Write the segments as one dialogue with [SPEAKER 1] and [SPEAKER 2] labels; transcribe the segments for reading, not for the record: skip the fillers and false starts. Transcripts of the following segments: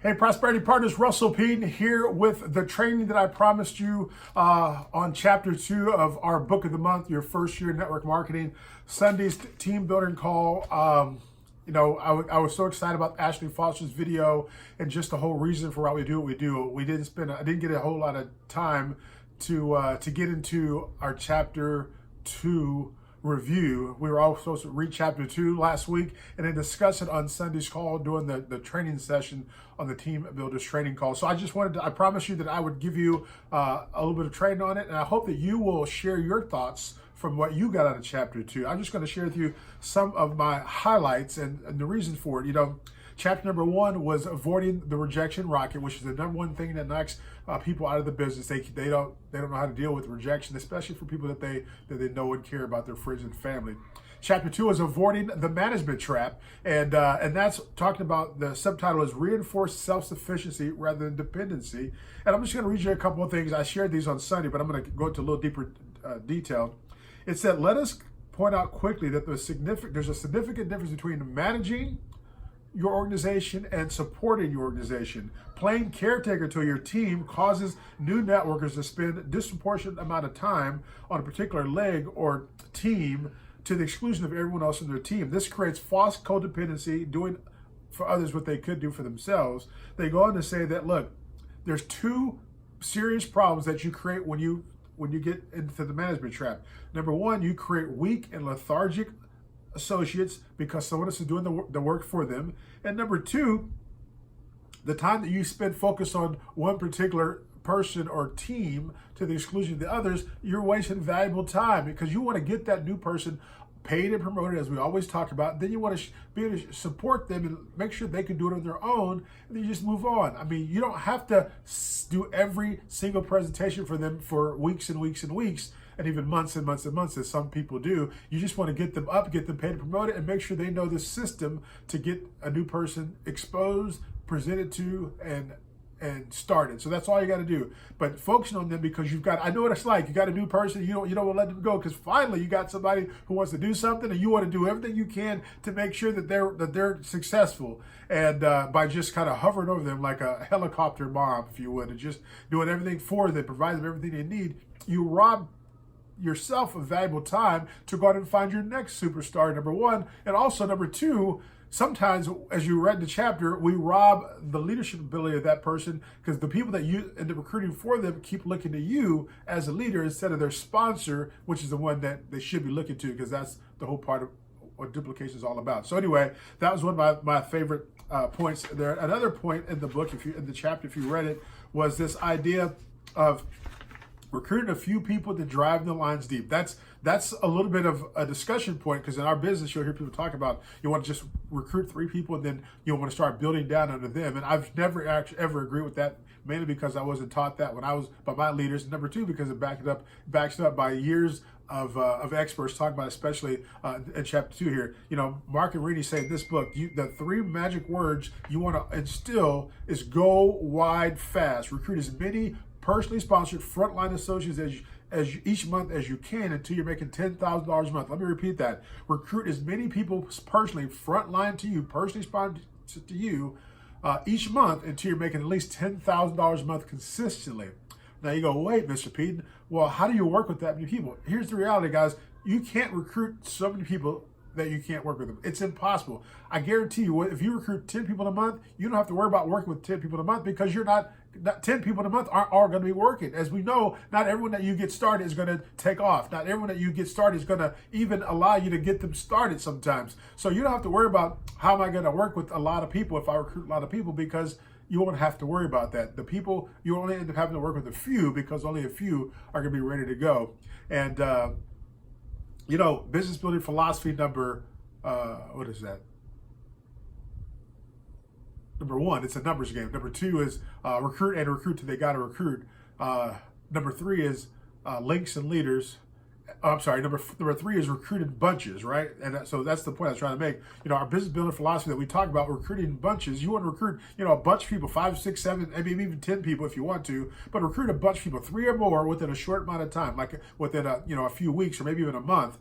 [SPEAKER 1] Hey, Prosperity Partners, Russell Peden here with the training that I promised you on Chapter 2 of our Book of the Month, your first year network marketing, Sunday's team building call. I was so excited about Ashley Foster's video and just the whole reason for why we do what we do. I didn't get a whole lot of time to get into our Chapter 2 review. We were all supposed to read Chapter 2 last week and then discuss it on Sunday's call during the training session on the Team Builders training call. So I promised you that I would give you a little bit of training on it, and I hope that you will share your thoughts from what you got out of Chapter 2. I'm just going to share with you some of my highlights and the reason for it. Chapter number 1 was avoiding the rejection rocket, which is the number one thing that knocks people out of the business. They don't know how to deal with rejection, especially for people that they know and care about, their friends and family. Chapter 2 is avoiding the management trap, and that's talking about, the subtitle is reinforced self-sufficiency rather than dependency. And I'm just going to read you a couple of things. I shared these on Sunday, but I'm going to go into a little deeper detail. It said, let us point out quickly that there's a significant difference between managing your organization and supporting your organization. Playing caretaker to your team causes new networkers to spend a disproportionate amount of time on a particular leg or team to the exclusion of everyone else in their team. This creates false codependency, doing for others what they could do for themselves. They go on to say that, look, there's two serious problems that you create when you get into the management trap. Number one, you create weak and lethargic associates because someone else is doing the work for them. And number two, the time that you spend focused on one particular person or team to the exclusion of the others, you're wasting valuable time because you want to get that new person paid and promoted, as we always talk about. Then you want to be able to support them and make sure they can do it on their own, and then you just move on. I mean, you don't have to do every single presentation for them for weeks and weeks and weeks, and even months and months and months, as some people do. You just want to get them up, get them paid and promoted, and make sure they know the system to get a new person exposed, presented to, and started. So that's all you got to do. But focusing on them, because I know what it's like. You got a new person, you don't want to let them go, because finally you got somebody who wants to do something, and you want to do everything you can to make sure that they're successful. And by just kind of hovering over them like a helicopter mom, if you would, and just doing everything for them, providing them everything they need, you rob yourself of valuable time to go out and find your next superstar, number one. And also, number two, sometimes, as you read the chapter, we rob the leadership ability of that person because the people that you end up recruiting for them keep looking to you as a leader instead of their sponsor, which is the one that they should be looking to, because that's the whole part of what duplication is all about. So anyway, that was one of my favorite points there. Another point in the book, in the chapter, if you read it, was this idea of recruiting a few people to drive the lines deep. That's a little bit of a discussion point, because in our business, you'll hear people talk about you want to just recruit 3 people and then you'll want to start building down under them. And I've never actually ever agreed with that, mainly because I wasn't taught that when I was by my leaders. And number two, because it backs it up by years of experts talking about, especially in Chapter 2 here. Mark and Rini say in this book, the 3 magic words you want to instill is go wide fast. Recruit as many personally sponsored frontline associates as each month as you can until you're making $10,000 a month. Let me repeat that. Recruit as many people personally frontline to you, personally sponsored to you, each month until you're making at least $10,000 a month consistently. Now you go, wait, Mr. Peden, well, how do you work with that many people? Here's the reality, guys. You can't recruit so many people that you can't work with them. It's impossible. I guarantee you, if you recruit 10 people a month, you don't have to worry about working with 10 people a month, because you're not 10 people a month aren't all going to be working. As we know, not everyone that you get started is going to take off. Not everyone that you get started is going to even allow you to get them started sometimes. So you don't have to worry about how am I going to work with a lot of people if I recruit a lot of people, because you won't have to worry about that. The people, you only end up having to work with a few, because only a few are going to be ready to go. And business building philosophy number, what is that? Number 1, it's a numbers game. Number 2 is recruit till they got to recruit. Number 3 is links and leaders. I'm sorry, number 3 is recruited bunches, right? And so that's the point I was trying to make. Our business building philosophy that we talk about, recruiting bunches. You want to recruit, a bunch of people, 5, 6, 7, maybe even 10 people if you want to, but recruit a bunch of people, 3 or more within a short amount of time, like within a few weeks or maybe even a month.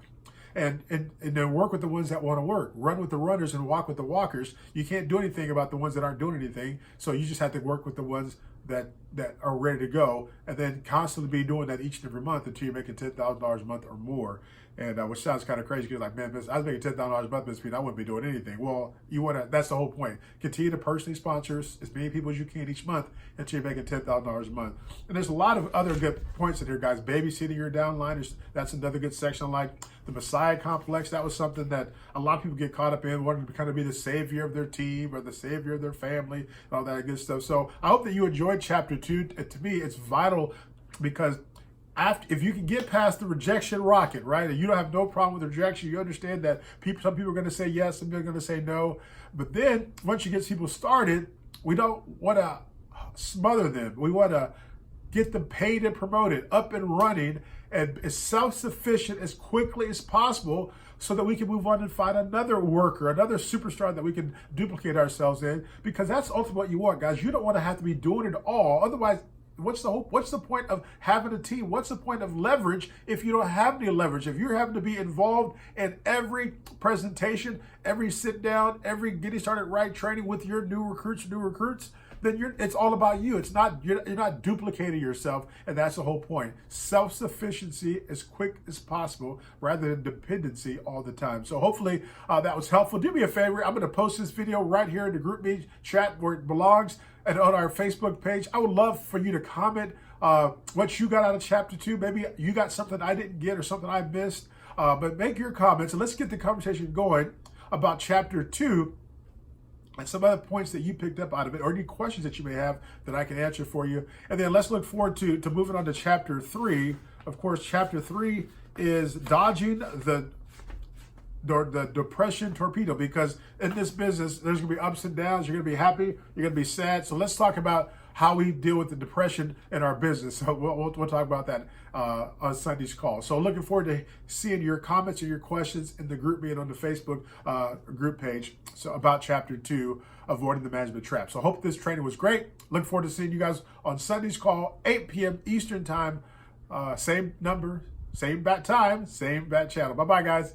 [SPEAKER 1] and then work with the ones that want to work. Run with the runners and walk with the walkers. You can't do anything about the ones that aren't doing anything. So you just have to work with the ones that are ready to go, and then constantly be doing that each and every month until you're making $10,000 a month or more. And which sounds kind of crazy because like, man, I was making $10,000 a month, Miss Pete, I wouldn't be doing anything. Well, you want to. That's the whole point. Continue to personally sponsor as many people as you can each month until you're making $10,000 a month. And there's a lot of other good points in here, guys. Babysitting your downliners, that's another good section. Like the Messiah complex, that was something that a lot of people get caught up in, wanting to kind of be the savior of their team or the savior of their family and all that good stuff. So I hope that you enjoyed chapter 2. To me, it's vital because if you can get past the rejection rocket, right, and you don't have no problem with rejection, you understand that some people are going to say yes, some people are going to say no. But then once you get people started, we don't want to smother them. We want to get them paid and promoted, up and running, and as self-sufficient as quickly as possible so that we can move on and find another worker, another superstar that we can duplicate ourselves in, because that's ultimately what you want, guys. You don't want to have to be doing it all. Otherwise, what's the hope? What's the point of having a team? What's the point of leverage if you don't have any leverage? If you're having to be involved in every presentation, every sit down, every getting started right training with your new recruits, then it's all about you. It's not you're not duplicating yourself, and that's the whole point. Self-sufficiency as quick as possible rather than dependency all the time. So hopefully that was helpful. Do me a favor. I'm going to post this video right here in the GroupMe chat where it belongs, and on our Facebook page. I would love for you to comment what you got out of chapter 2. Maybe you got something I didn't get or something I missed. But make your comments, and let's get the conversation going about chapter 2 and some other points that you picked up out of it, or any questions that you may have that I can answer for you. And then let's look forward to moving on to chapter 3. Of course, chapter 3 is dodging the depression torpedo, because in this business, there's going to be ups and downs. You're going to be happy, you're going to be sad. So let's talk about how we deal with the depression in our business. So we'll talk about that on Sunday's call. So looking forward to seeing your comments or your questions in the GroupMe and on the Facebook group page. So about chapter 2, avoiding the management trap. So I hope this training was great. Look forward to seeing you guys on Sunday's call, 8 p.m. Eastern time. Same number, same bat time, same bat channel. Bye-bye, guys.